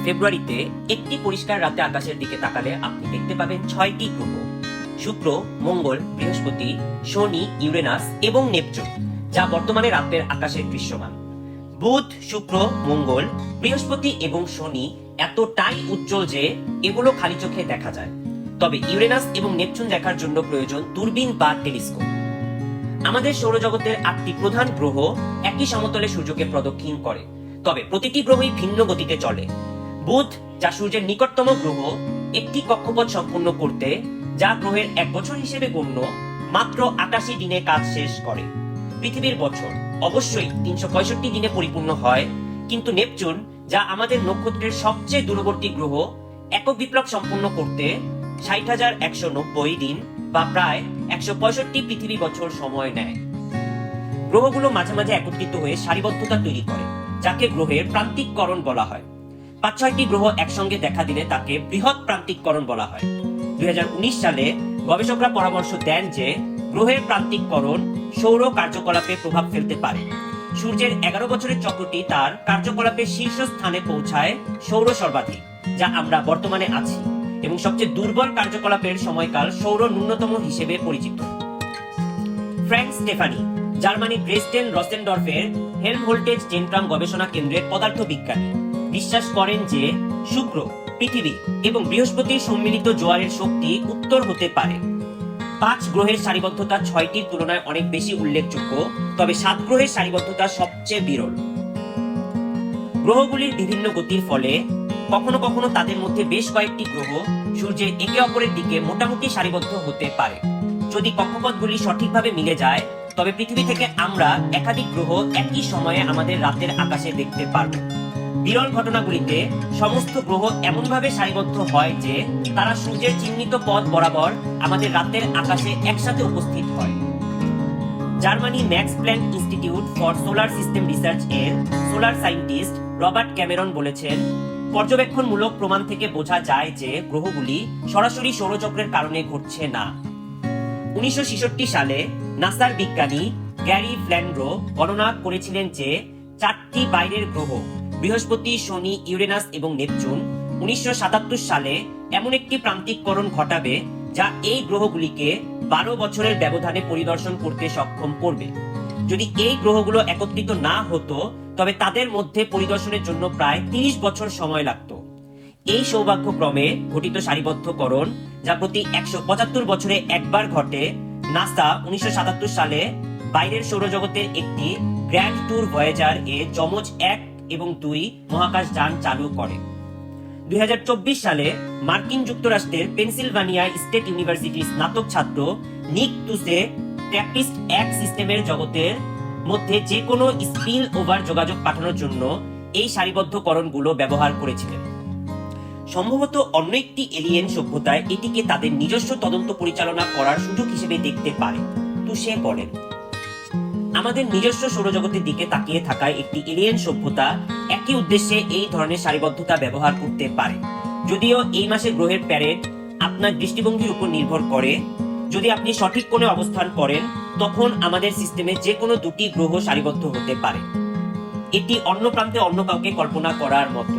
ফেব্রুয়ারিতে একটি পরিষ্কার রাতে আকাশের দিকে তাকালে আপনি দেখতে পাবেন 6টি গ্রহ: শুক্র, মঙ্গল, বৃহস্পতি, শনি, ইউরেনাস এবং নেপচুন, যা বর্তমানে রাতের আকাশে দৃশ্যমান। বুধ, শুক্র, মঙ্গল, বৃহস্পতি এবং শনি এতটাই উজ্জ্বল যে এগুলো খালি চোখে দেখা যায়। তবে ইউরেনাস এবং নেপচুন দেখার জন্য প্রয়োজন দূরবীন বা টেলিস্কোপ। আমাদের সৌরজগতের 8টি প্রধান গ্রহ একই সমতলে সূর্যকে প্রদক্ষিণ করে, তবে প্রতিটি গ্রহই ভিন্ন গতিতে চলে। বুধ, যা সূর্যের নিকটতম গ্রহ, একটি কক্ষপথ সম্পূর্ণ করতে, যা গ্রহের 1 বছর হিসেবে গণ্য, মাত্র 88 দিনে কাজ শেষ করে। পৃথিবীর বছর অবশ্যই 365 দিনে পরিপূর্ণ হয়, কিন্তু নেপচুন, যা আমাদের নক্ষত্রের সবচেয়ে দূরবর্তী গ্রহ, একক বিপ্লব সম্পূর্ণ করতে 60,190 দিন বা প্রায় 165 পৃথিবী বছর সময় নেয়। গ্রহগুলো মাঝে মাঝে একত্রিত হয়ে সারিবদ্ধতা তৈরি করে, যাকে গ্রহের প্রান্তিককরণ বলা হয়। 5-6টি গ্রহ একসঙ্গে দেখা দিলে তাকে বৃহৎ প্রান্তিককরণ বলা হয়। 2019 সালে গবেষকরা পরামর্শ দেন যে গ্রহের প্রান্তিককরণ সৌর কার্যকলাপে প্রভাব ফেলতে পারে। সূর্যের 11 বছরের চক্রটি তার কার্যকলাপের শীর্ষস্থানে পৌঁছায় সৌর সর্বাধিক, যা আমরা বর্তমানে আছি, এবং সবচেয়ে দুর্বল কার্যকলাপের সময়কাল সৌর ন্যূনতম হিসেবে পরিচিত। ফ্র্যাঙ্ক স্টেফানি, জার্মানি ড্রেসডেন রসেনডর্ফের হেলমহোল্টজ জেনট্রাম গবেষণা কেন্দ্রের পদার্থবিজ্ঞানী, বিশ্বাস করেন যে শুক্র, পৃথিবী এবং বৃহস্পতির সম্মিলিত জোয়ারের শক্তি উত্তর হতে পারে। 5 গ্রহের সারিবদ্ধতা 6টির তুলনায় অনেক বেশি উল্লেখযোগ্য, তবে 7 গ্রহের সারিবদ্ধতা সবচেয়ে বিরল। গ্রহগুলির বিভিন্ন গতির ফলে কখনো কখনো তাদের মধ্যে বেশ কয়েকটি গ্রহ সূর্যের একে অপরের দিকে মোটামুটি সারিবদ্ধ হতে পারে। যদি কক্ষপথগুলি সঠিকভাবে মিলে যায়, তবে পৃথিবী থেকে আমরা একাধিক গ্রহ একই সময়ে আমাদের রাতের আকাশে দেখতে পারব। বিরল ঘটনাগুলিতে সমস্ত গ্রহ এমনভাবে সারিবদ্ধ হয় যে তারা সূর্যের চিহ্নিত পথ বরাবর আমাদের রাতের আকাশে একসাথে উপস্থিত হয়। Germany Max Planck Institute for solar system research এর সোলার সায়েন্টিস্ট রবার্ট ক্যামেরন বলেছেন, পর্যবেক্ষণমূলক প্রমাণ থেকে বোঝা যায় যে গ্রহগুলি সরাসরি সৌরচক্রের কারণে ঘটছে না। 1966 সালে নাসার বিজ্ঞানী গ্যারি ফ্ল্যান্ড্রো গণনা করেছিলেন যে 4টি বাইরের গ্রহ বৃহস্পতি, শনি, ইউরেনাস এবং নেপচুন 1977 সালে এমন একটি প্রান্তিককরণ ঘটাবে যা এই গ্রহগুলিকে 12 বছরের ব্যবধানে পরিদর্শন করতে সক্ষম করবে। যদি এই গ্রহগুলো একত্রিত না হতো, তবে তাদের মধ্যে পরিদর্শনের জন্য প্রায় 30 বছর সময় লাগত। এই সৌভাগ্যক্রমে ঘটিত সারিবদ্ধকরণ, যা প্রতি 175 বছরে একবার ঘটে, নাসা 1977 সালে বাইরের সৌরজগতের একটি গ্র্যান্ড ট্যুর ভয়েজার এ যমজ 1 এবং 2 মহাকাশ যান চালু করে। 2024 সালে মার্কিন যুক্তরাষ্ট্রের পেনসিলভানিয়া স্টেট ইউনিভার্সিটির স্নাতক ছাত্র নিক তুসে ট্র্যাপিস্ট 1 সিস্টেমের জগতের মধ্যে যে কোনো স্পিল ওভার যোগাযোগ পাঠানোর জন্য এই সারিবদ্ধকরণগুলো ব্যবহার করেছিলেন। সম্ভবত অন্য একটি এলিয়েন সভ্যতায় এটিকে তাদের নিজস্ব তদন্ত পরিচালনা করার সুযোগ হিসেবে দেখতে পারে। তুসে বলেন, আমাদের নিজস্ব সৌরজগতের দিকে তাকিয়ে থাকায় একটি এলিয়েন সভ্যতা একই উদ্দেশ্যে এই ধরনের সারিবদ্ধতা ব্যবহার করতে পারে। যদিও এই মাসে গ্রহের প্যারেড আপনার দৃষ্টিভঙ্গির উপর নির্ভর করে। যদি আপনি সঠিক কোণে অবস্থান করেন, তখন আমাদের সিস্টেমে যে কোনো 2টি গ্রহ সারিবদ্ধ হতে পারে। এটি অন্য প্রান্তে অন্য কাউকে কল্পনা করার মতো।